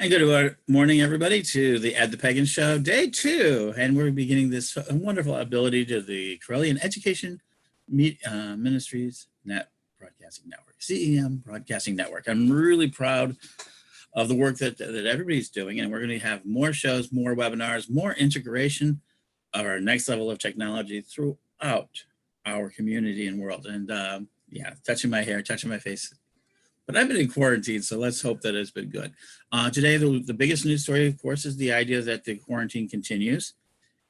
And good morning, everybody, to the Add the Pagan Show, day 2. And we're beginning this wonderful ability to the Correllian Education Ministries Broadcasting Network, CEM Broadcasting Network. I'm really proud of the work that everybody's doing, and we're going to have more shows, more webinars, more integration of our next level of technology throughout our community and world. And yeah, touching my hair, touching my face. But I've been in quarantine, so let's hope that it's been good. Today, the biggest news story, of course, is the idea that the quarantine continues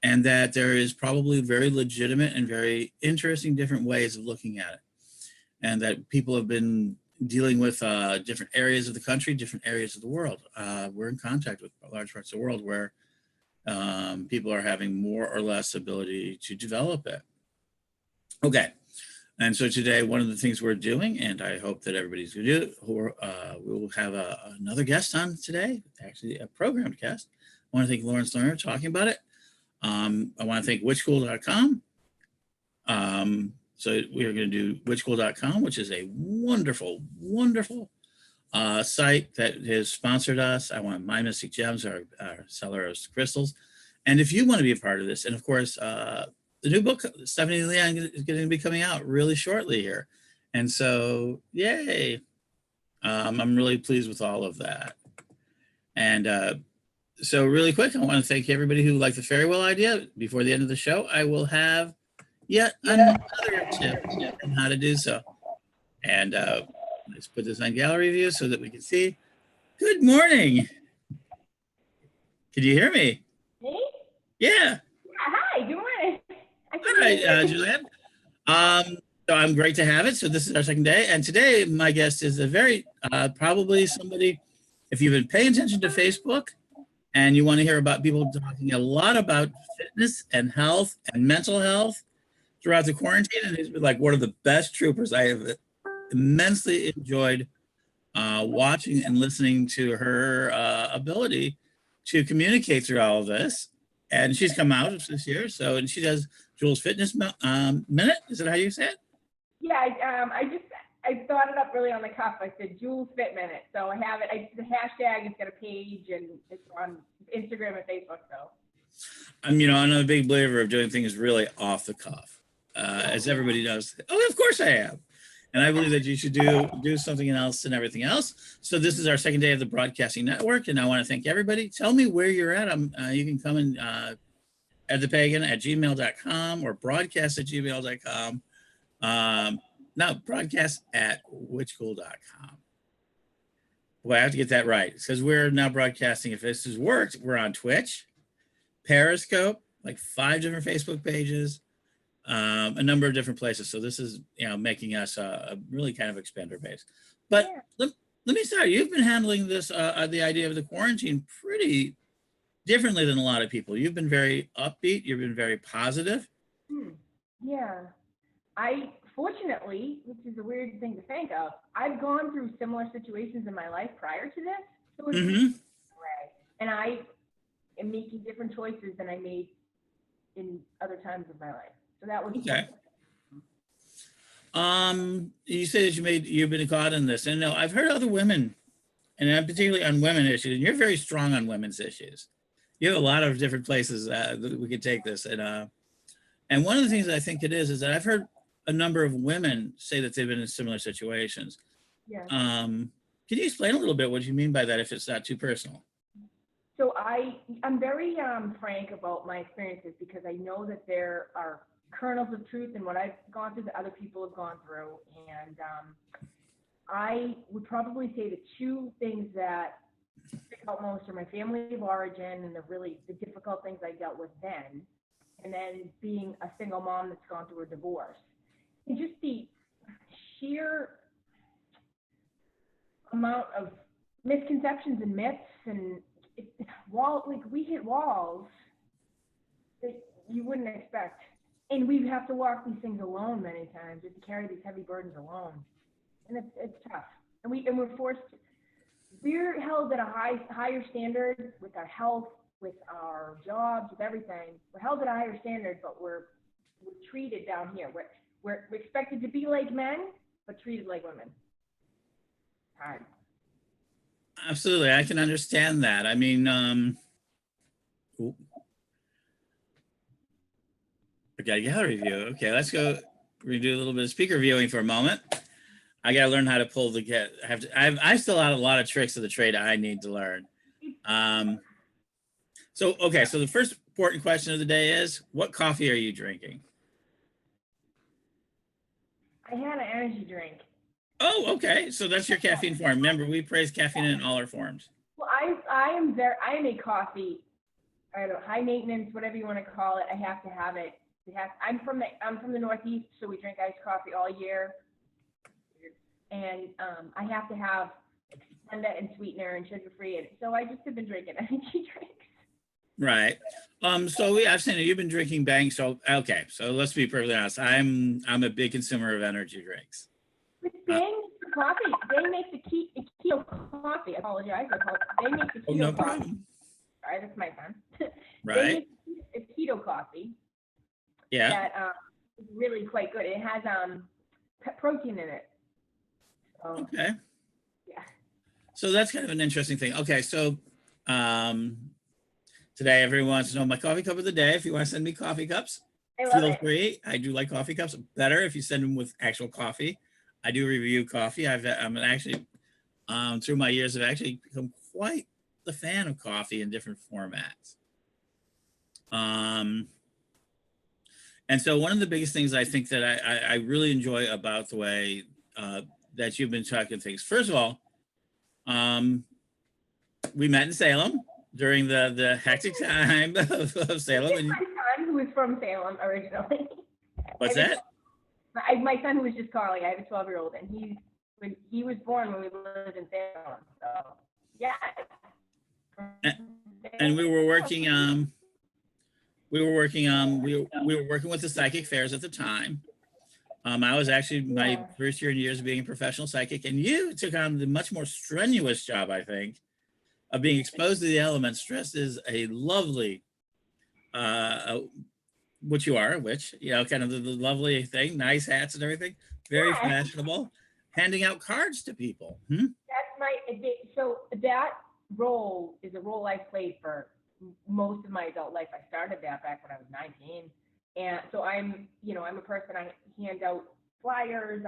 and that there is probably very legitimate and very interesting different ways of looking at it. And that people have been dealing with different areas of the country, different areas of the world. We're in contact with large parts of the world where people are having more or less ability to develop it. Okay. And so today, one of the things we're doing, and I hope that everybody's going to do it, we will have another guest on today, actually a programmed guest. I want to thank Lawrence Lerner talking about it. I want to thank witchcool.com. So we are going to do witchcool.com, which is a wonderful, wonderful site that has sponsored us. I want My Mystic Gems, our seller of crystals. And if you want to be a part of this, and of course, the new book, Stephanie Leon, is going to be coming out really shortly here. And so, yay. I'm really pleased with all of that. And so really quick, I want to thank everybody who liked the fairy wheel idea. Before the end of the show, I will have yet another tip on how to do so. And let's put this on gallery view so that we can see. Good morning. Can you hear me? Me? Yeah. Hi, good morning. Hi, Julianne. So I'm great to have it. So this is our second day. And today my guest is a very, probably somebody, if you've been paying attention to Facebook and you want to hear about people talking a lot about fitness and health and mental health throughout the quarantine. And he's been like one of the best troopers. I have immensely enjoyed watching and listening to her ability to communicate through all of this. And she's come out this year. So, and she does Jules Fitness Minute. Is that how you say it? Yeah, I thought it up really on the cuff. I said Jules Fit Minute. So I have it. The hashtag has got a page and it's on Instagram and Facebook. So I'm a big believer of doing things really off the cuff, as everybody knows. Oh, of course I am. And I believe that you should do something else and everything else. So this is our second day of the Broadcasting Network, and I want to thank everybody. Tell me where you're at. You can come in at thepagan@gmail.com or broadcast@gmail.com. No, broadcast@witchcool.com. Boy, I have to get that right because we're now broadcasting. If this has worked, we're on Twitch, Periscope, like 5 different Facebook pages, a number of different places. So this is, making us a really kind of expander base. But yeah. Let me start. You've been handling this, the idea of the quarantine pretty differently than a lot of people. You've been very upbeat. You've been very positive. Yeah. I, fortunately, which is a weird thing to think of, I've gone through similar situations in my life prior to this. So it's and I am making different choices than I made in other times of my life. So that was okay. You say that you've been caught in this, and no, I've heard other women, and particularly on women issues, and you're very strong on women's issues. You have a lot of different places that we could take this, and one of the things that I think it is that I've heard a number of women say that they've been in similar situations. Yeah. Can you explain a little bit what you mean by that, if it's not too personal? So I'm very frank about my experiences because I know that there are kernels of truth in what I've gone through that other people have gone through. And I would probably say the 2 things that stick out most are my family of origin and the difficult things I dealt with then, and then being a single mom that's gone through a divorce. And just the sheer amount of misconceptions and myths and we hit walls that you wouldn't expect. And we have to walk these things alone many times. We have to carry these heavy burdens alone. And it's tough. And we're held at a higher standard with our health, with our jobs, with everything. We're held at a higher standard, but we're treated down here. We're expected to be like men, but treated like women. Hard. Absolutely, I can understand that. I mean, ooh, I got a gallery view. Okay, let's go. We're gonna do a little bit of speaker viewing for a moment. I gotta learn how to pull the get. I have to. I still have a lot of tricks of the trade I need to learn. Um, so okay, so the first important question of the day is, what coffee are you drinking? I had an energy drink. Oh, okay. So that's your caffeine form. Remember, we praise caffeine in all our forms. Well, I am a coffee, I don't know, high maintenance, whatever you want to call it. I have to have it. I'm from the Northeast, so we drink iced coffee all year, and I have to have Splenda and sweetener and sugar free, and so I just have been drinking energy drinks. Right. So I've seen it. You've been drinking Bang. So okay. So let's be perfectly honest. I'm a big consumer of energy drinks. With Bang coffee, Bang makes a keto coffee. I apologize. Bang makes a Oh, keto no coffee. problem. Sorry, that's my son. Right. Bang makes a keto coffee Yeah. that is really quite good. It has protein in it. So, Okay. yeah. So that's kind of an interesting thing. Okay. So today everyone wants to know my coffee cup of the day. If you want to send me coffee cups, I love feel it. free. I do like coffee cups better if you send them with actual coffee. I do review coffee. I'm actually through my years have actually become quite the fan of coffee in different formats. Um, and so one of the biggest things I think that I really enjoy about the way that you've been talking things. First of all, um, we met in Salem during the hectic time of Salem. And My son, who is from Salem originally. what's that? My son, who was just calling, I have a 12-year-old, and he was born when we lived in Salem. So, yeah. And we were working. We were working with the psychic fairs at the time. I was actually my Yeah. first year in years of being a professional psychic, and you took on the much more strenuous job, I think, of being exposed to the elements. Stress is a lovely, which you are, which, you know, kind of the lovely thing, nice hats and everything, very Yeah. fashionable, handing out cards to people. So that role is a role I played for most of my adult life. I started that back when I was 19. And so I'm a person, I hand out flyers.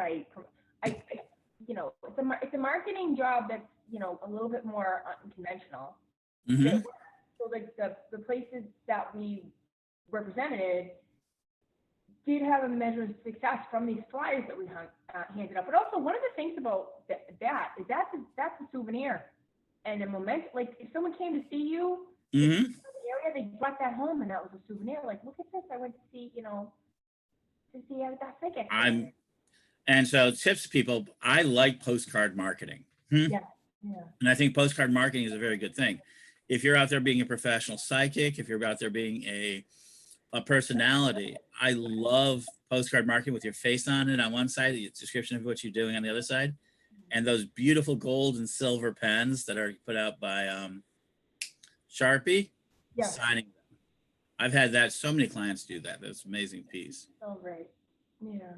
It's a marketing job that's, a little bit more unconventional. Mm-hmm. So like the places that we represented did have a measure of success from these flyers that we handed out. But also, one of the things about that is that's a souvenir and a moment. Like if someone came to see you Mm-hmm. in the area, they brought that home, and that was a souvenir. Like, look at this! I went to see, that psychic. And so tips people, I like postcard marketing. Yeah, yeah. And I think postcard marketing is a very good thing. If you're out there being a professional psychic, if you're out there being a personality, I love postcard marketing with your face on it on one side, the description of what you're doing on the other side, and those beautiful gold and silver pens that are put out by Sharpie, Yeah. signing them. I've had that. So many clients do that. That's an amazing piece. Oh, great. Yeah.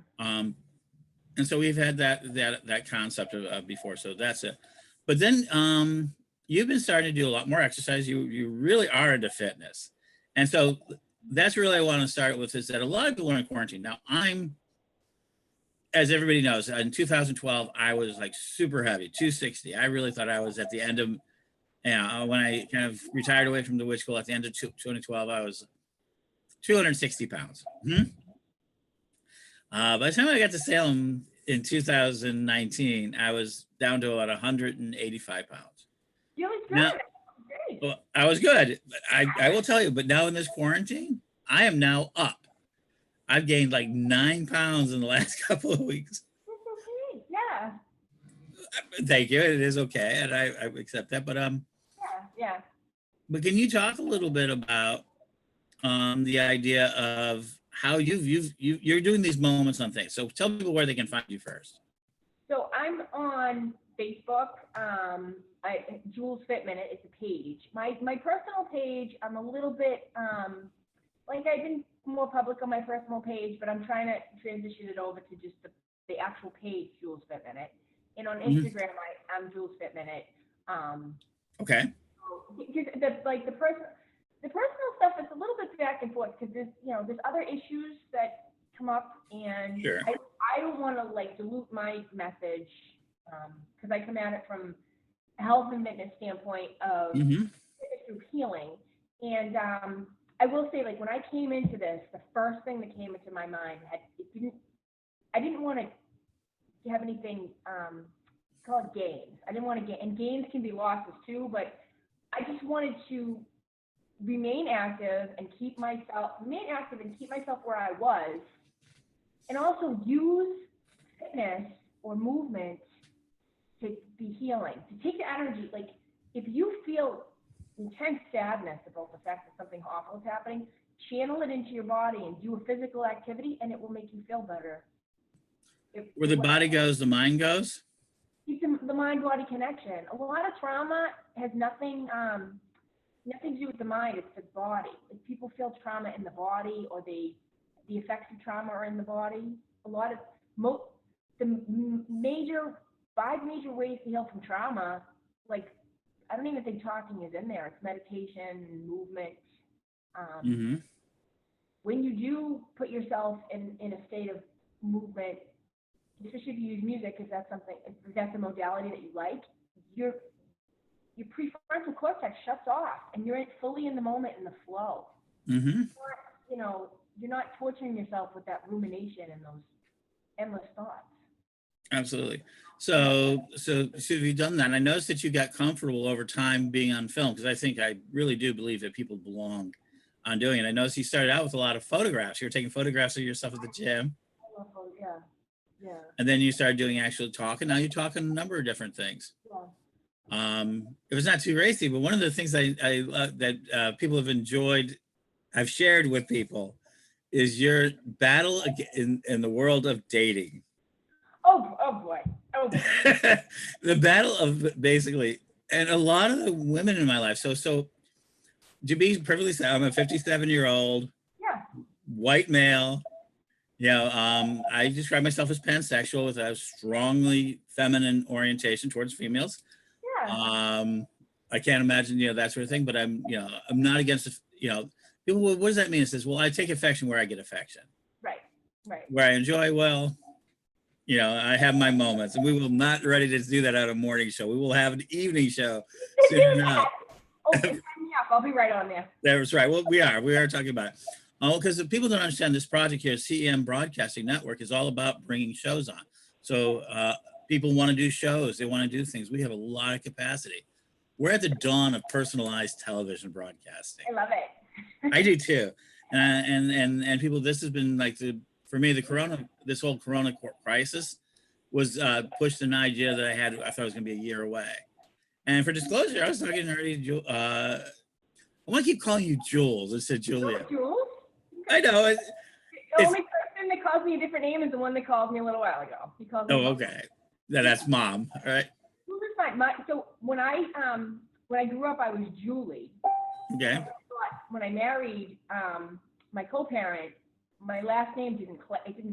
And so we've had that concept of before. So that's it. But then you've been starting to do a lot more exercise. You really are into fitness. And so that's really I want to start with is that a lot of people are in quarantine. Now as everybody knows, in 2012, I was like super heavy, 260. I really thought I was at the end of, when I kind of retired away from the witch school at the end of 2012, I was 260 pounds. By the time I got to Salem in 2019, I was down to about 185 pounds. You was good. Now, Great. well, I was good. I will tell you, but now in this quarantine, I am now up. I've gained like 9 pounds in the last couple of weeks. That's okay. Yeah. Thank you. It is okay, and I accept that. Yeah. But can you talk a little bit about the idea of how you're doing these moments on things? So tell people where they can find you first. So I'm on Facebook. Jules Fit Minute is a page. My personal page, I'm a little bit I've been more public on my personal page, but I'm trying to transition it over to just the actual page, Jules Fit Minute. And on Instagram, I'm Jules Fit Minute. Okay. Because the personal stuff is a little bit back and forth because there's other issues that come up, and Sure. I don't want to like dilute my message because I come at it from a health and fitness standpoint of Mm-hmm. through healing. And I will say, like, when I came into this, the first thing that came into my mind I didn't want to have anything called gains. I didn't want to gain, and gains can be losses too, but I just wanted to remain active and keep myself where I was, and also use fitness or movement to be healing, to take the energy. Like, if you feel intense sadness about the fact that something awful is happening, channel it into your body and do a physical activity, and it will make you feel better. Where the body goes, the mind goes. Keep the mind-body connection. A lot of trauma has nothing to do with the mind. It's the body. If people feel trauma in the body, or the effects of trauma are in the body. A lot of the five major ways to heal from trauma, like, I don't even think talking is in there. It's meditation and movement. Mm-hmm. When you do put yourself in a state of movement, especially if you use music, if that's a modality that you like, your prefrontal cortex shuts off, and you're fully in the moment, in the flow. Mm-hmm. You're not torturing yourself with that rumination and those endless thoughts. Absolutely. So you've done that. I noticed that you got comfortable over time being on film, because I really do believe that people belong on doing it. I noticed you started out with a lot of photographs. You were taking photographs of yourself at the gym. Yeah. And then you started doing actual talking. Now you talk on a number of different things. Yeah. It was not too racy, but one of the things that people have enjoyed, I've shared with people, is your battle in the world of dating. Oh boy. The battle of basically, and a lot of the women in my life. So to be perfectly sad, I'm a 57-year-old white male. I describe myself as pansexual with a strongly feminine orientation towards females. Yeah. I can't imagine, that sort of thing, but I'm not against, people, what does that mean? It says, well, I take affection where I get affection. Right. Where I enjoy, I have my moments, and we will not ready to do that at a morning show. We will have an evening show soon enough. Okay, sign me up. I'll be right on there. That's right. Well, we are talking about it. Because people don't understand, this project here, CEM Broadcasting Network, is all about bringing shows on. So people want to do shows. They want to do things. We have a lot of capacity. We're at the dawn of personalized television broadcasting. I love it. I do too. And people, this has been like for me, this whole Corona crisis was pushed an idea that I thought it was going to be a year away. And for disclosure, I was talking already to I want to keep calling you Jules instead of Julia. Jules? I know. The only person that calls me a different name is the one that called me a little while ago. He called me okay. That's Mom. All right. Jules is fine. So when I grew up, I was Julie. Okay. But when I married my co-parent, my last name didn't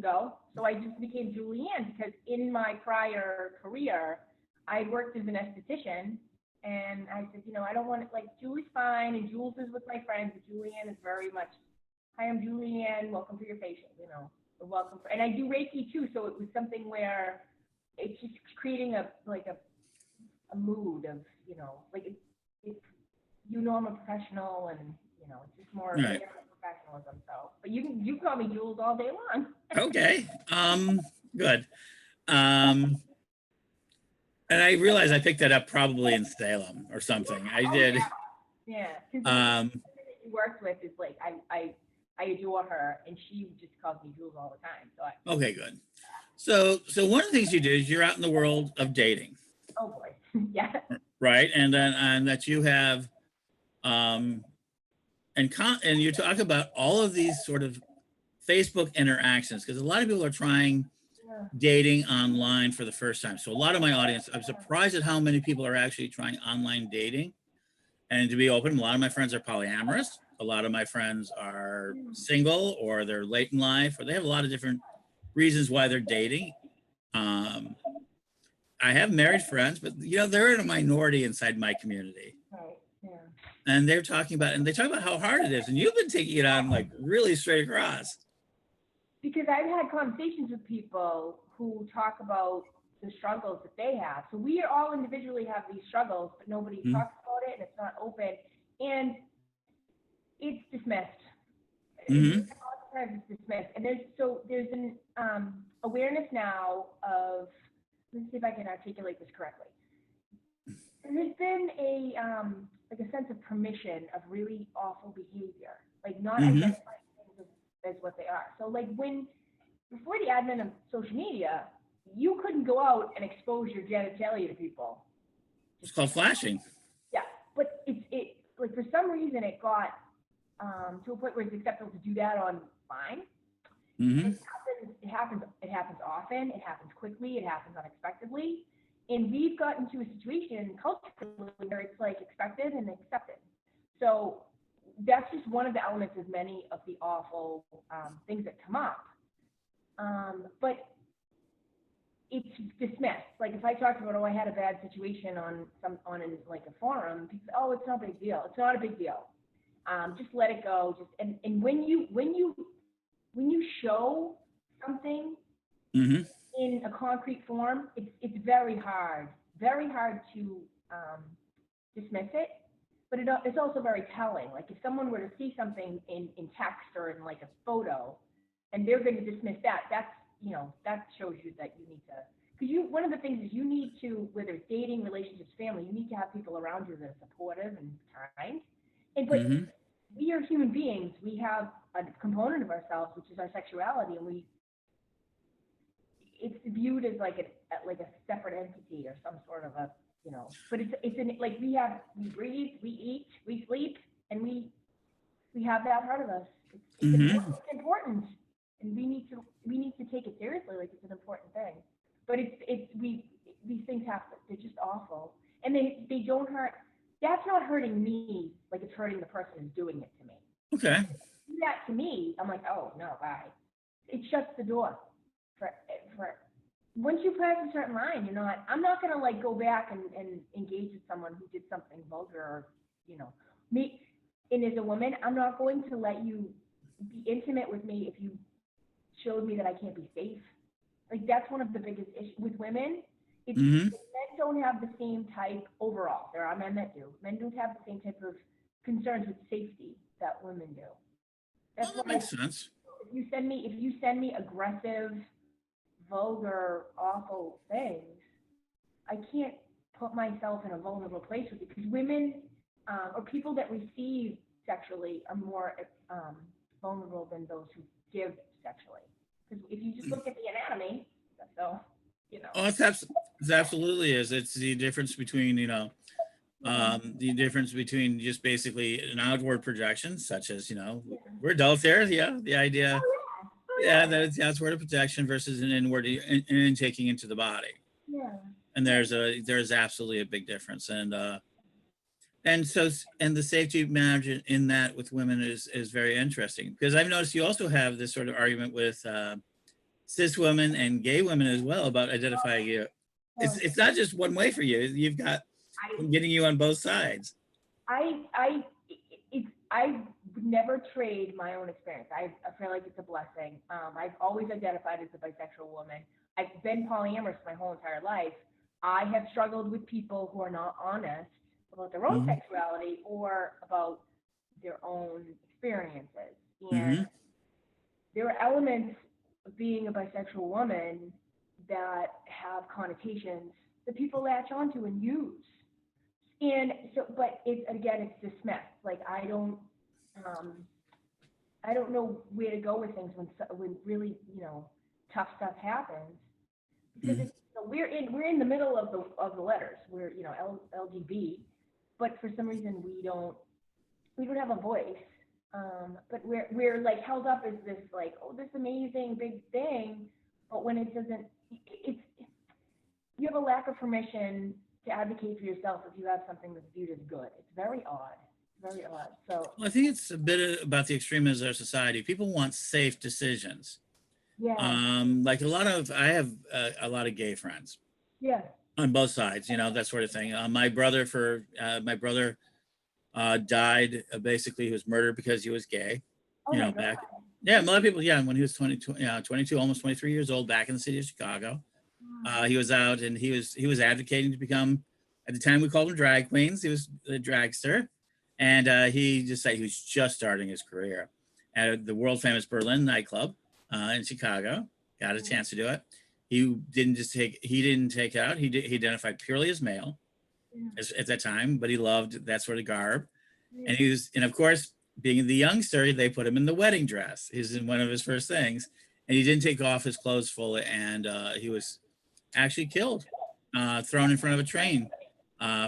go, so I just became Julianne, because in my prior career, I worked as an esthetician, and I said, I don't want it, like, Julie's fine, and Jules is with my friends, but Julianne is very much, hi, I'm Julianne, welcome for your facial, and I do Reiki too, so it was something where it's just creating a mood of, I'm a professional, and, it's just more right. professionalism. So, but you call me Jules all day long. Okay. Good. And I realized I picked that up probably in Salem or something. I did. Yeah. You worked with is like, I adore her, and she just calls me Jules all the time. So okay, good. So one of the things you do is you're out in the world of dating. Oh boy. Yeah. Right. And that you have, and you talk about all of these sort of Facebook interactions, because a lot of people are trying dating online for the first time. So a lot of my audience, I'm surprised at how many people are actually trying online dating. And to be open, a lot of my friends are polyamorous. A lot of my friends are single, or they're late in life, or they have a lot of different reasons why they're dating. I have married friends, but you know, they're in a minority inside my community. Right. Yeah. And they're talking about, and they talk about how hard it is. And you've been taking it on like really straight across. Because I've had conversations with people who talk about the struggles that they have. So we all individually have these struggles, but nobody talks about it, and it's not open, and it's dismissed. Mm-hmm. A lot of times it's dismissed, and there's an awareness now of. Let me see if I can articulate this correctly. There's been a like a sense of permission of really awful behavior, like not identifying things as what they are. So like before the advent of social media, you couldn't go out and expose your genitalia to people. It's called flashing. Yeah, but it like for some reason it got to a point where it's acceptable to do that online. Mm-hmm. It happens often. It happens quickly. It happens unexpectedly. And we've gotten to a situation culturally where it's like expected and accepted. So that's just one of the elements of many of the awful things that come up. But it's dismissed. Like if I talked about, oh, I had a bad situation on like a forum, people say, oh, it's not a big deal. It's not a big deal. Just let it go. And when you show something in a concrete form, it's very hard to dismiss it, but it's also very telling. Like if someone were to see something in text or in like a photo, and they're going to dismiss that, that shows you that you need to, because one of the things is you need to, whether it's dating, relationships, family, you need to have people around you that are supportive and kind. And but we are human beings. We have a component of ourselves, which is our sexuality, and it's viewed as like a separate entity or some sort of a, but it's like we breathe, we eat, we sleep, and we have that part of us. It's important, and we need to take it seriously, like it's an important thing. But these things happen. They're just awful, and they don't hurt. That's not hurting me like it's hurting the person who's doing it to me. Okay. If you do that to me, I'm like, oh no, bye. It shuts the door for once you pass a certain line, I'm not gonna like go back and engage with someone who did something vulgar or, me. And as a woman, I'm not going to let you be intimate with me if you showed me that I can't be safe. Like that's one of the biggest issues with women. It's men don't have the same type overall. There are men that do. Men don't have the same type of concerns with safety that women do. That's that makes sense. If you send me aggressive, vulgar, awful things, I can't put myself in a vulnerable place with it, because women or people that receive sexually are more vulnerable than those who give sexually. Because if you just look at the anatomy, so Oh, it absolutely is. It's the difference between the difference between just basically an outward projection, such as we're adults here. Yeah, the idea. Yeah, that it's outward projection versus an inward intaking into the body. Yeah. And there's absolutely a big difference. And the safety management in that with women is very interesting, because I've noticed you also have this sort of argument with cis women and gay women as well about identifying you. It's not just one way for you. You've got getting you on both sides. I would never trade my own experience. I feel like it's a blessing. I've always identified as a bisexual woman. I've been polyamorous my whole entire life. I have struggled with people who are not honest about their own sexuality or about their own experiences. And there are elements of being a bisexual woman that have connotations that people latch onto and use. And so, but it's dismissed. Like I don't know where to go with things when really tough stuff happens, because we're in the middle of the letters. We're LGB, but for some reason we don't have a voice. But we're like held up as this like, oh, this amazing big thing, but when it doesn't, you have a lack of permission to advocate for yourself if you have something that's viewed as good. It's very odd. Very odd. So I think it's a bit about the extremism of our society. People want safe decisions. Yeah. Like I have a lot of gay friends. Yeah. on both sides, that sort of thing. My brother died, basically he was murdered because he was gay, Oh my God. back. Yeah, a lot of people, yeah, when he was 22, 22, almost 23 years old, back in the city of Chicago. He was out and he was advocating to become, at the time we called him drag queens. He was a dragster, and he just said he was just starting his career at the world famous Berlin nightclub in Chicago. Got a chance to do it. He didn't take out. He identified purely as male at that time, but he loved that sort of garb. And of course, being the youngster, they put him in the wedding dress. He's in one of his first things, and he didn't take off his clothes fully, and he was actually killed, thrown in front of a train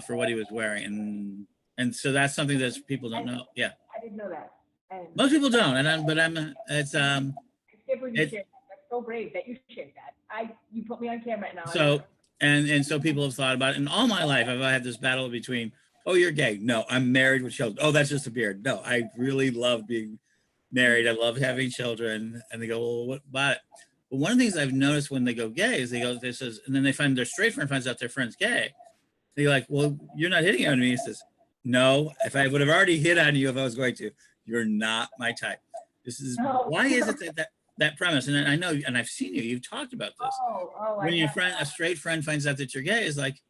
for what he was wearing, and so that's something that people don't know. Yeah, I didn't know that. And most people don't, it's I can't believe you it, shared that. That's so brave that you shared that. You put me on camera right now. so so people have thought about it, and all my life I've had this battle between, oh, you're gay, no, I'm married with children, oh, that's just a beard, no, I really love being married, I love having children, and they go, well, what about it? But one of the things I've noticed when they go gay is they says, and then they find their straight friend finds out their friend's gay. They're like, well, you're not hitting on me. He says, no, if I would have already hit on you if I was going to, you're not my type. This is why is it that premise? And I know, and I've seen you've talked about this. When a straight friend finds out that you're gay, is like,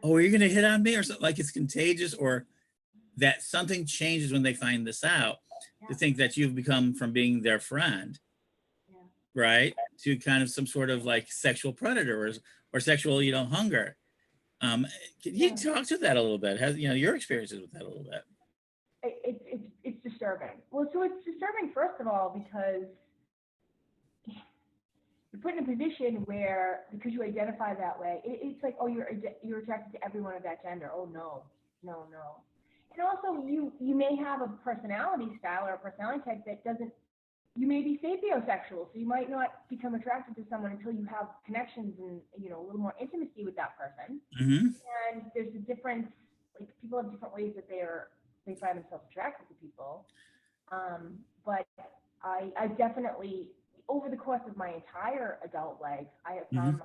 oh, are you going to hit on me or something? Like it's contagious, or that something changes when they find this out. To think that you've become from being their friend, right, to kind of some sort of like sexual predator or sexual, hunger. Can you talk to that a little bit? Has your experiences with that a little bit? It's disturbing. Well, so it's disturbing first of all because you're put in a position where, because you identify that way, it's like, oh, you're attracted to everyone of that gender. Oh no. And also, you may have a personality style or a personality type that doesn't. You may be sapiosexual, so you might not become attracted to someone until you have connections and a little more intimacy with that person. Mm-hmm. And there's a difference. Like people have different ways that they find themselves attracted to people. But I definitely, over the course of my entire adult life, I have found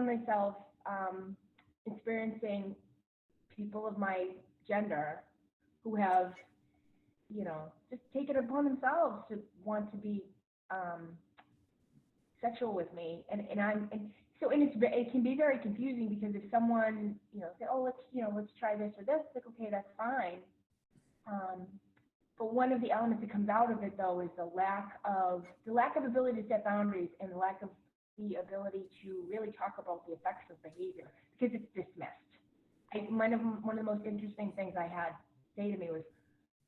myself experiencing people of my gender who have, just taken it upon themselves to want to be sexual with me, and it can be very confusing because if someone say, oh, let's try this or this, like, okay, that's fine. But one of the elements that comes out of it though is the lack of ability to set boundaries and the lack of the ability to really talk about the effects of behavior because it's dismissed. One of the most interesting things I had say to me was,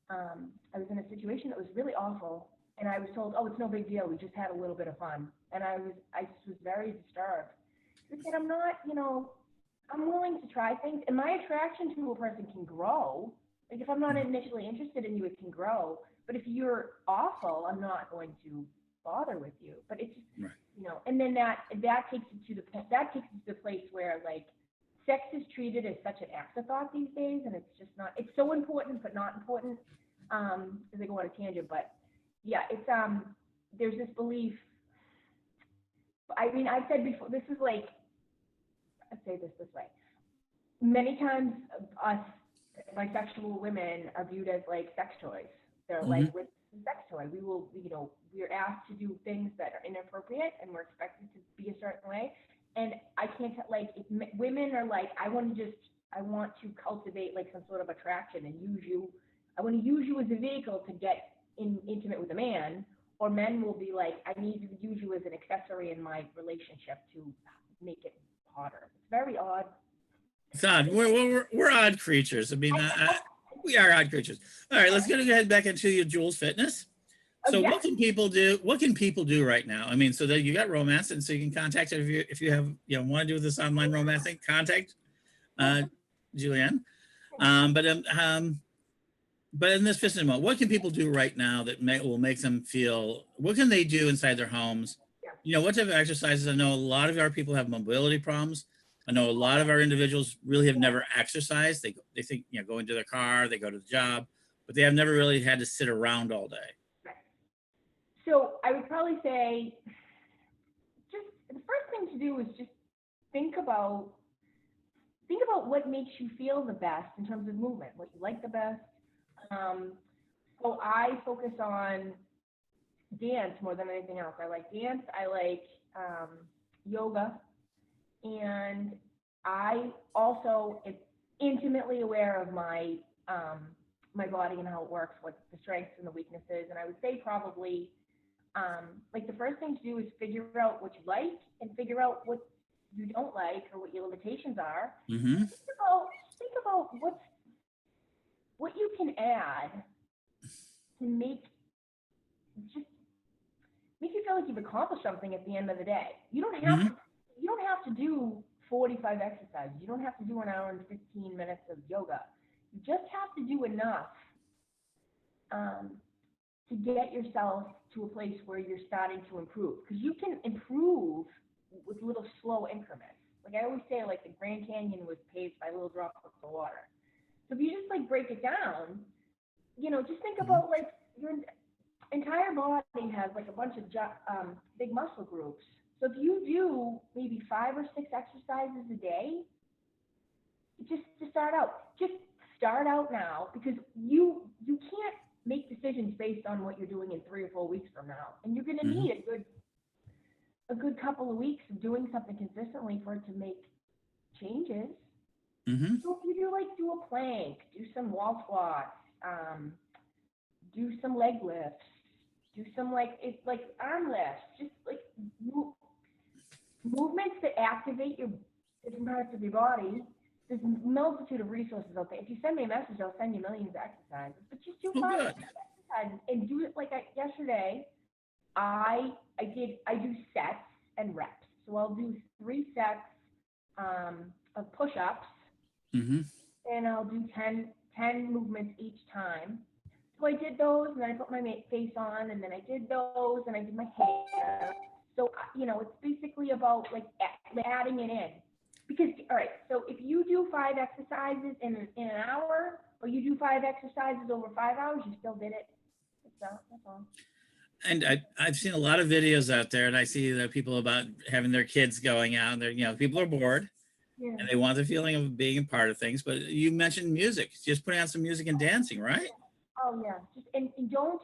I was in a situation that was really awful, and I was told, oh, it's no big deal, we just had a little bit of fun. And I just was very disturbed. I said, I'm not, I'm willing to try things, and my attraction to a person can grow. Like if I'm not initially interested in you, it can grow. But if you're awful, I'm not going to bother with you. But it's just, right. And then that takes it to the place where like sex is treated as such an afterthought these days, and it's just not. It's so important, but not important. As I go on a tangent, but yeah, it's there's this belief. I mean, I've said before. This is like, I'd say this way. Many times, us bisexual women are viewed as like sex toys. They're like with sex toy. We're asked to do things that are inappropriate, and we're expected to be a certain way. And I can't women are like, I want to cultivate like some sort of attraction and use you. I want to use you as a vehicle to get intimate with a man, or men will be like, I need to use you as an accessory in my relationship to make it hotter. It's very odd. It's odd. We're odd creatures. I mean, we are odd creatures. All right, let's get ahead back into your Jules Fitness. So what can people do? What can people do right now? I mean, so that you got romance, and so you can contact it if you have want to do this online romancing. Contact Julianne. But in this fitness mode, what can people do right now that will make them feel? What can they do inside their homes? What type of exercises? I know a lot of our people have mobility problems. I know a lot of our individuals really have never exercised. They think go into their car, they go to the job, but they have never really had to sit around all day. So I would probably say, just the first thing to do is just think about what makes you feel the best in terms of movement, what you like the best. So I focus on dance more than anything else. I like dance. I like yoga, and I also am intimately aware of my my body and how it works, what the strengths and the weaknesses. And I would say probably like the first thing to do is figure out what you like and figure out what you don't like or what your limitations are. Mm-hmm. Think about what you can add to make you feel like you've accomplished something at the end of the day. You don't have Mm-hmm. you don't have to do 45 exercises. You don't have to do an hour and 15 minutes of yoga. You just have to do enough to get yourself to a place where you're starting to improve. Because you can improve with little slow increments. Like I always say, like the Grand Canyon was paved by little drops of water. So if you just like break it down, just think about like your entire body has like a bunch of big muscle groups. So if you do maybe 5 or 6 exercises a day, just to start out now, because you can't make decisions based on what you're doing in 3 or 4 weeks from now, and you're going to need a good couple of weeks of doing something consistently for it to make changes. Mm-hmm. So if you do a plank, do some wall squats, do some leg lifts, do some arm lifts, just like movements that activate your different parts of your body. There's a multitude of resources out there. If you send me a message, I'll send you millions of exercises. But just do 5 exercises and do it like yesterday. I do sets and reps. So I'll do 3 sets of push-ups, and I'll do 10 movements each time. So I did those, and then I put my face on, and then I did those, and I did my hair. So, it's basically about like adding it in. Because, all right, so if you do 5 exercises in an hour, or you do 5 exercises over 5 hours, you still did it. So that's all. And I've seen a lot of videos out there, and I see that people about having their kids going out, and they're, people are bored, and they want the feeling of being a part of things. But you mentioned music, just putting on some music and dancing, right? Oh yeah, and don't,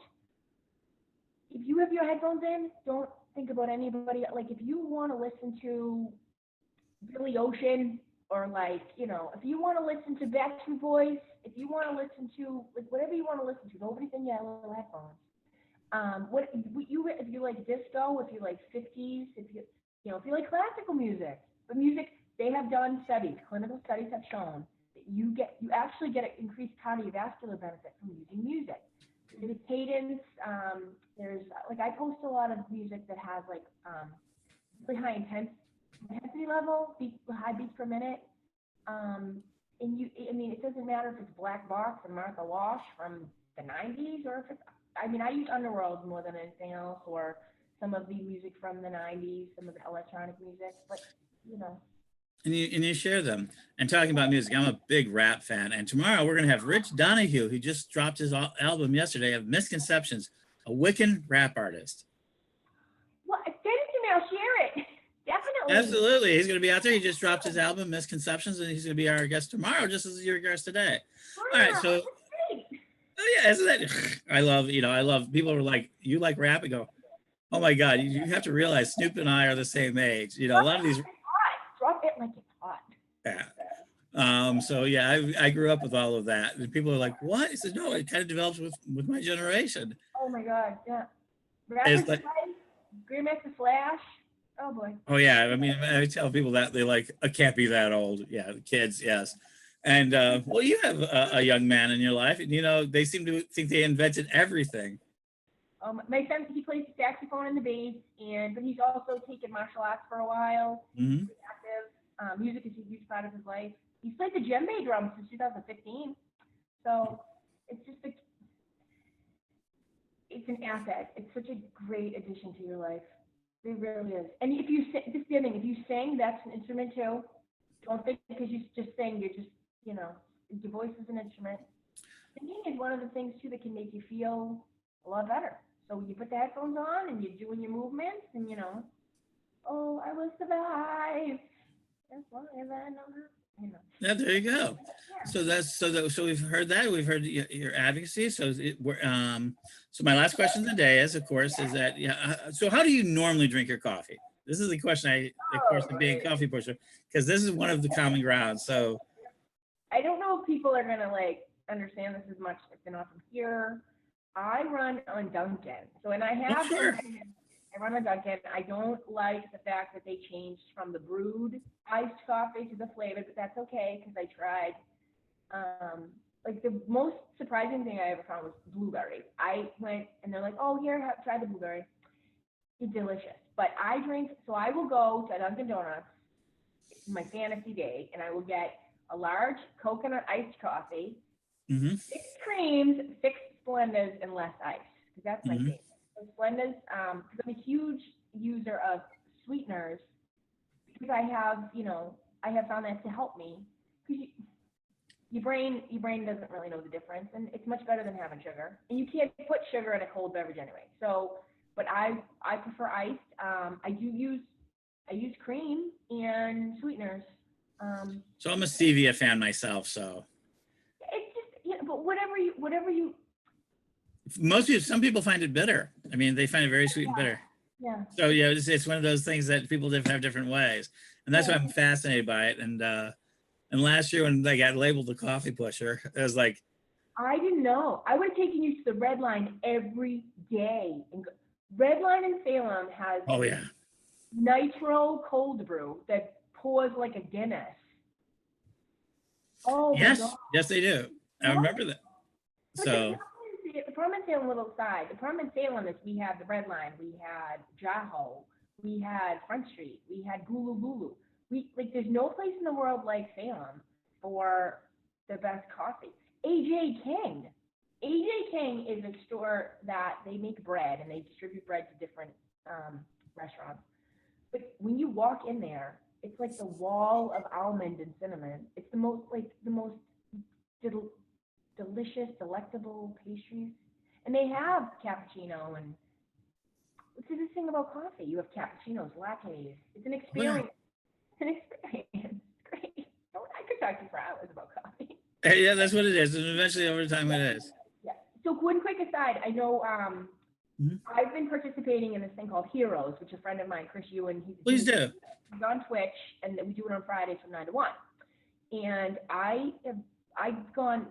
if you have your headphones in, don't think about anybody. Like if you want to listen to Billy Ocean, or if you want to listen to Backstreet Boys, if you want to listen to whatever you want to listen to, nobody's in your little headphones. If you like disco, if you like 50s, if you like classical music, but music, they have done studies, clinical studies have shown that you actually get an increased cardiovascular benefit from using music. There's cadence, there's I post a lot of music that has really high intensity level, high beats per minute. And it doesn't matter if it's Black Box and Martha Wash from the 90s, or if it's, I use Underworld more than anything else, or some of the music from the 90s, some of the electronic music, but And you share them. And talking about music, I'm a big rap fan. And tomorrow we're going to have Rich Donahue, who just dropped his album yesterday of Misconceptions, a Wiccan rap artist. Well, send it to me, I'll share it. Definitely. Absolutely. He's going to be out there. He just dropped his album, Misconceptions, and he's going to be our guest tomorrow, just as your guest today. All right. So, oh yeah, isn't that? I love people are like, you like rap? I go, oh my God, you have to realize Snoop and I are the same age. A lot of these. Drop it like it's hot. Yeah. So yeah, I grew up with all of that. And people are like, what? He says, no, it kind of develops with my generation. Oh my God, yeah. Rappers, Grandmaster Flash. Oh boy. Oh yeah, I tell people that they like, I can't be that old. Yeah, the kids, yes. And well, you have a young man in your life, and they seem to think they invented everything. My son, he plays the saxophone and the bass, but he's also taken martial arts for a while. Mm-hmm. He's active. Music is a huge part of his life. He's played the djembe drums since 2015. So it's an asset. It's such a great addition to your life. It really is. And if you sing, that's an instrument too. Don't think because you just sing, you're just, your voice is an instrument. Singing is one of the things too that can make you feel a lot better. So you put the headphones on and you're doing your movements, and oh, I will survive. well, if I know her, you know. Yeah, there you go. Yeah. So we've heard that. We've heard your advocacy. So my last question of the day is, of course, is that, yeah. So how do you normally drink your coffee? This is the question of course, being a coffee pusher, because this is one of the common grounds. So I don't know if people are gonna like understand this as much if they're not from here. I run on Dunkin', so and I have sure. I run on Dunkin'. I don't like the fact that they changed from the brewed iced coffee to the flavored, but that's okay because I tried. Like the most surprising thing I ever found was blueberry. I went and they're like, "Oh, here, try the blueberry. It's delicious." But so I will go to Dunkin' Donuts, my fantasy day, and I will get a large coconut iced coffee, Mm-hmm. 6 creams, 6 Splendas, and less ice. Because that's my Mm-hmm. favorite. So Splendas, because I'm a huge user of sweeteners, because I have found that to help me. Because your brain doesn't really know the difference, and it's much better than having sugar. And you can't put sugar in a cold beverage anyway. So, but I prefer iced. I use cream and sweeteners. So I'm a stevia fan myself. So It's just but whatever you some people find it bitter. I mean, they find it very sweet and bitter. yeah. So yeah, it's one of those things that people have different ways, and that's why I'm fascinated by it. And last year when they got labeled the coffee pusher, it was like, I didn't know. I would have taken you to the Red Line every day. Red Line in Salem has oh yeah, nitro cold brew that pours like a Guinness. Oh yes, my God. yes they do. I remember that. So The problem in Salem, a little side. The problem in Salem is we had the Red Line, we had Jaho, we had Front Street, we had Gulu Gulu. There's no place in the world like Salem for the best coffee. AJ King. AJ King is a store that they make bread and they distribute bread to different restaurants. But when you walk in there, it's like the wall of almond and cinnamon. It's the most delicious, delectable pastries. And they have cappuccino and what's this thing about coffee? You have cappuccinos, lattes. It's an experience. It's an experience. It's great. I could talk to you for hours about coffee. yeah, that's what it is. And eventually over time it is. Yeah. So one quick aside, I know I've been participating in this thing called Heroes, which a friend of mine, Chris Ewan, Please do. He's on Twitch, and we do it on Fridays from 9 to 1. And I've gone,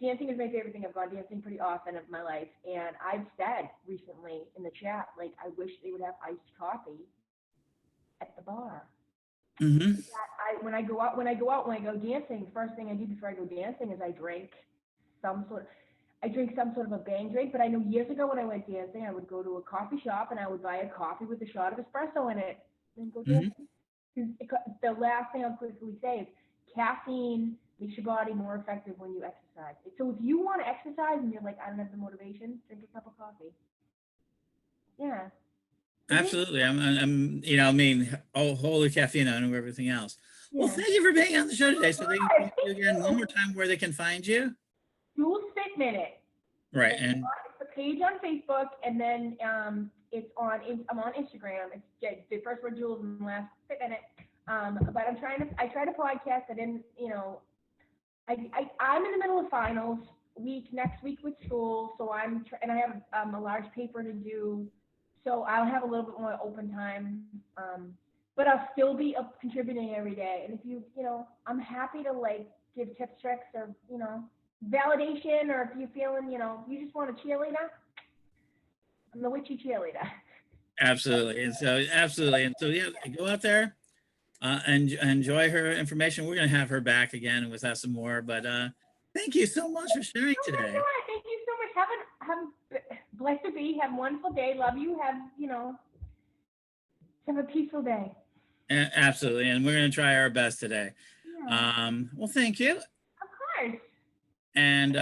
dancing is my favorite thing. I've gone dancing pretty often of my life. And I've said recently in the chat, like, I wish they would have iced coffee at the bar. Mm-hmm. When I go dancing, the first thing I do before I go dancing is I drink some sort of a bang drink. But I know years ago when I went dancing, I would go to a coffee shop and I would buy a coffee with a shot of espresso in it and go dancing. The last thing I'll quickly say is caffeine makes your body more effective when you exercise. So if you want to exercise and you're like, I don't have the motivation, drink a cup of coffee. Yeah. Absolutely. Holy caffeine and everything else. Yeah. Well, thank you for being on the show today. So they can tell you again one more time where they can find you. Jules Fit Minute. Right. And it's a page on Facebook, and then I'm on Instagram. It's the first word Jules and the last Fit Minute. But I try to podcast. I didn't, I'm in the middle of finals next week with school. So and I have a large paper to do. So I'll have a little bit more open time, but I'll still be contributing every day. And if I'm happy to give tips, tricks, or validation, or if you're feeling, you just want a cheerleader, I'm the witchy cheerleader. Absolutely, and so yeah, go out there and enjoy her information. We're gonna have her back again with us some more. But thank you so much for sharing today. Thank you so much. Blessed to be. Have a wonderful day. Love you. Have a peaceful day. Absolutely. And we're going to try our best today. Yeah. Well, thank you. Of course. And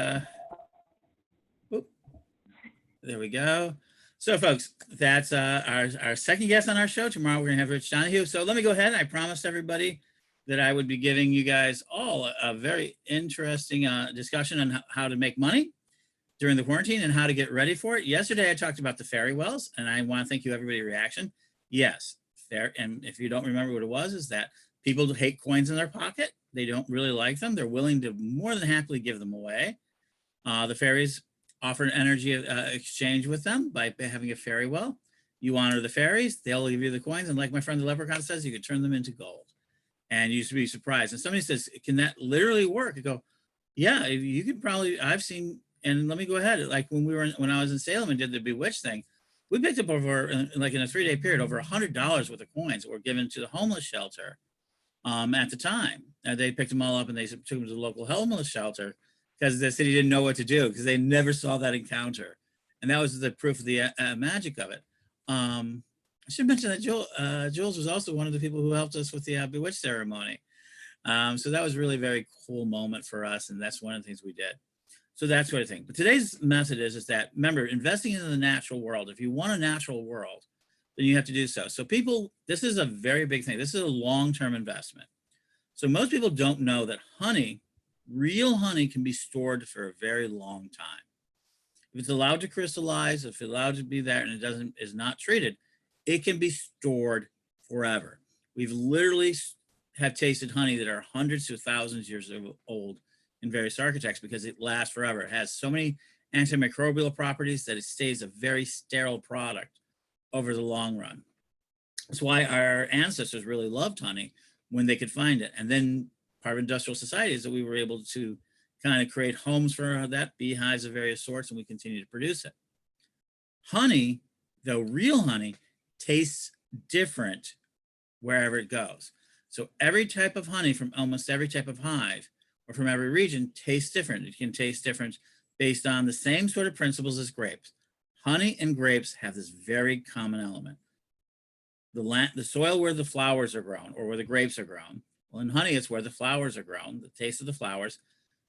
there we go. So, folks, that's our second guest on our show. Tomorrow, we're going to have Rich Donahue. So let me go ahead. I promised everybody that I would be giving you guys all a very interesting discussion on how to make money during the quarantine and how to get ready for it. Yesterday, I talked about the fairy wells, and I want to thank you, everybody, reaction. Yes, and if you don't remember what it was, is that People hate coins in their pocket. They don't really like them. They're willing to more than happily give them away. The fairies offer an energy exchange with them by having a fairy well. You honor the fairies, they'll give you the coins. And like my friend the leprechaun says, you can turn them into gold. And you used to be surprised. And somebody says, can that literally work? I go, yeah, you could probably, I've seen, and let me go ahead. Like when I was in Salem and did the Bewitched thing, we picked up over, like in a 3-day period, over $100 worth of coins that were given to the homeless shelter at the time. They picked them all up and they took them to the local homeless shelter because the city didn't know what to do because they never saw that encounter. And that was the proof of the magic of it. I should mention that Jules was also one of the people who helped us with the Bewitched ceremony. So that was really a very cool moment for us. And that's one of the things we did. So that sort of thing. But today's method is that, remember, investing in the natural world. If you want a natural world, then you have to do so. So people, this is a very big thing. This is a long-term investment. So most people don't know that honey, real honey, can be stored for a very long time. If it's allowed to crystallize, if it's allowed to be there and it is not treated, it can be stored forever. We've literally have tasted honey that are hundreds to thousands years old in various architects because it lasts forever. It has so many antimicrobial properties that it stays a very sterile product over the long run. That's why our ancestors really loved honey when they could find it. And then part of industrial society is that we were able to kind of create homes for that, beehives of various sorts, and we continue to produce it. Honey, though real honey, tastes different wherever it goes. So every type of honey from almost every type of hive or from every region tastes different. It can taste different based on the same sort of principles as grapes. Honey and grapes have this very common element. The soil where the flowers are grown or where the grapes are grown. Well, in honey, it's where the flowers are grown, the taste of the flowers.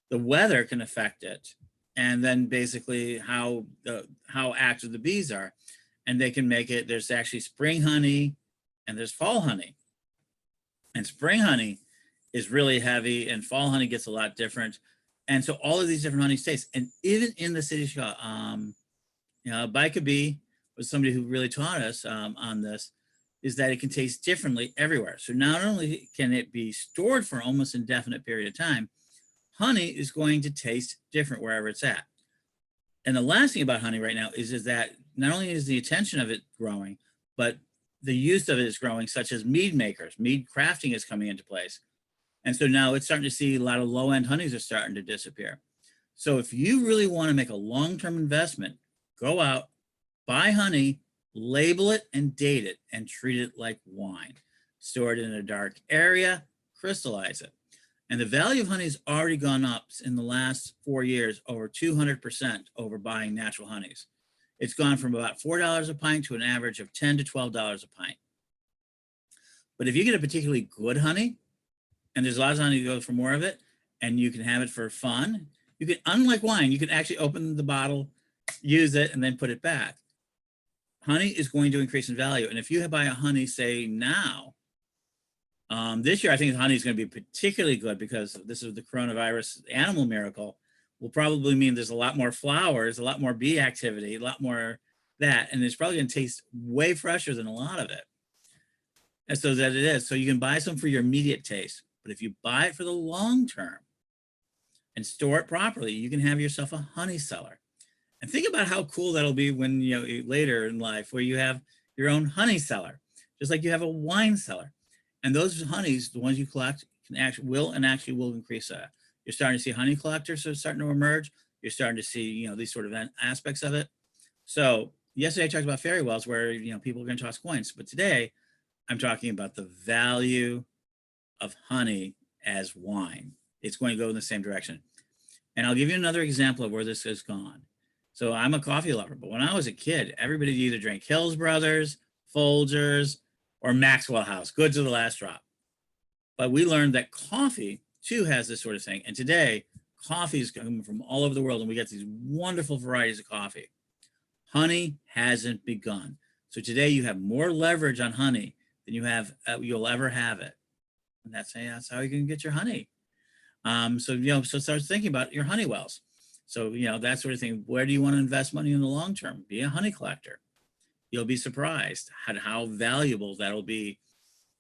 The weather can affect it. And then basically how active the bees are. And they can make it, there's actually spring honey and there's fall honey. And spring honey is really heavy and fall honey gets a lot different. And so all of these different honeys taste. And even in the city of Chicago, Bika Bee was somebody who really taught us on this, is that it can taste differently everywhere. So not only can it be stored for almost indefinite period of time, honey is going to taste different wherever it's at. And the last thing about honey right now is that not only is the attention of it growing, but the use of it is growing, such as mead makers. Mead crafting is coming into place. And so now it's starting to see a lot of low-end honeys are starting to disappear. So if you really want to make a long-term investment, go out, buy honey, label it and date it and treat it like wine. Store it in a dark area, crystallize it. And the value of honey has already gone up in the last 4 years, over 200% over buying natural honeys. It's gone from about $4 a pint to an average of $10 to $12 a pint. But if you get a particularly good honey, and there's lots of honey to go for more of it, and you can have it for fun, you can, unlike wine, you can actually open the bottle, use it, and then put it back. Honey is going to increase in value. And if you buy a honey, say now, this year, I think honey is going to be particularly good because this is the coronavirus animal miracle, will probably mean there's a lot more flowers, a lot more bee activity, a lot more that, and it's probably going to taste way fresher than a lot of it. And so that it is. So you can buy some for your immediate taste, but if you buy it for the long term and store it properly, you can have yourself a honey cellar. And think about how cool that'll be when, later in life, where you have your own honey cellar, just like you have a wine cellar. And those honeys, the ones you collect, will increase that. You're starting to see honey collectors are starting to emerge. You're starting to see, these sort of aspects of it. So yesterday I talked about fairy wells where, people are going to toss coins. But today I'm talking about the value of honey as wine. It's going to go in the same direction. And I'll give you another example of where this has gone. So I'm a coffee lover, but when I was a kid, everybody either drank Hills Brothers, Folgers, or Maxwell House, good to the last drop. But we learned that coffee too has this sort of thing. And today, coffee is coming from all over the world, and we get these wonderful varieties of coffee. Honey hasn't begun. So today you have more leverage on honey than you'll ever have it. And that's how you can get your honey. So start thinking about your honey wells. So, that sort of thing. Where do you want to invest money in the long term? Be a honey collector. You'll be surprised at how valuable that'll be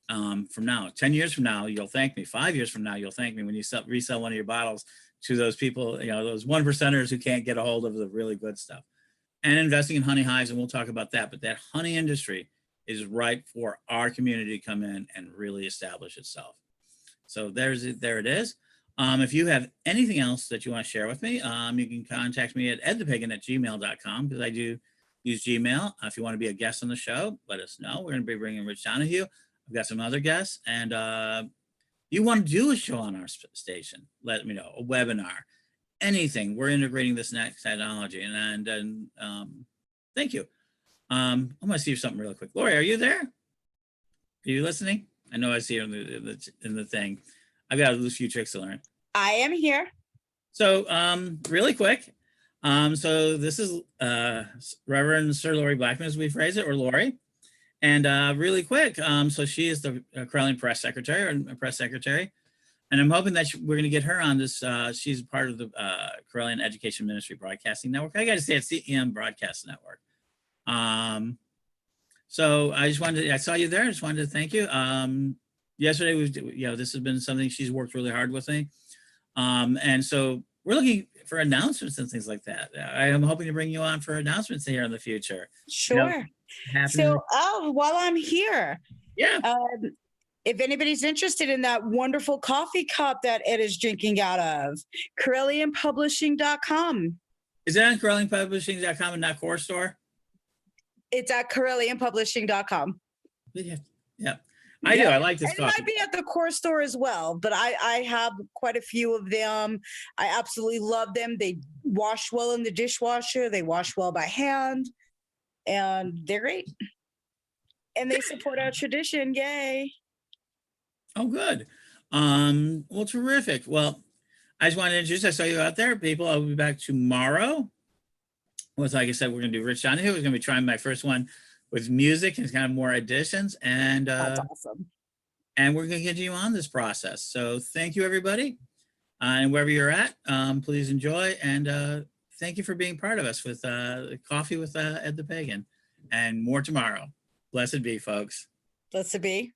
from now. 10 years from now, you'll thank me. 5 years from now, you'll thank me when you resell one of your bottles to those people, those 1%ers who can't get a hold of the really good stuff. And investing in honey hives, and we'll talk about that. But that honey industry is ripe for our community to come in and really establish itself. So there it is. If you have anything else that you want to share with me, you can contact me at edthepagan@gmail.com, because I do use Gmail. If you want to be a guest on the show, let us know. We're going to be bringing Rich Donahue. I've got some other guests, and you want to do a show on our station, let me know, a webinar, anything. We're integrating this next technology, and thank you. I'm going to see something really quick. Lori, are you there? Are you listening? I know I see you in the thing. I've got a few tricks to learn. I am here. So really quick. So this is Reverend Sir Lori Blackman, as we phrase it, or Lori. And really quick, so she is the Correllian press secretary, and I'm hoping that we're going to get her on this. She's part of the Correllian Education Ministry Broadcasting Network. I got to say, it's CEM Broadcast Network. So I saw you there. I just wanted to thank you. Yesterday was, this has been something she's worked really hard with me. And so we're looking for announcements and things like that. I am hoping to bring you on for announcements here in the future. Sure. So, while I'm here, if anybody's interested in that wonderful coffee cup that Ed is drinking out of, CorrellianPublishing.com. Is that on CorrellianPublishing.com and not Core Store? It's at CorrellianPublishing.com. Yeah. I do. I like this coffee. It might be at the Core Store as well, but I have quite a few of them. I absolutely love them. They wash well in the dishwasher. They wash well by hand, and they're great. And they support our tradition. Yay. Oh, good. Well, terrific. Well, I just wanted to introduce, I saw you out there, people. I'll be back tomorrow. Well, like I said, we're going to do Rich Donahue. We're going to be trying my first one with music and kind of more additions, and that's awesome. And we're going to continue on this process. So thank you, everybody, and wherever you're at, please enjoy, and thank you for being part of us with Coffee with Ed the Pagan, and more tomorrow. Blessed be, folks. Blessed be.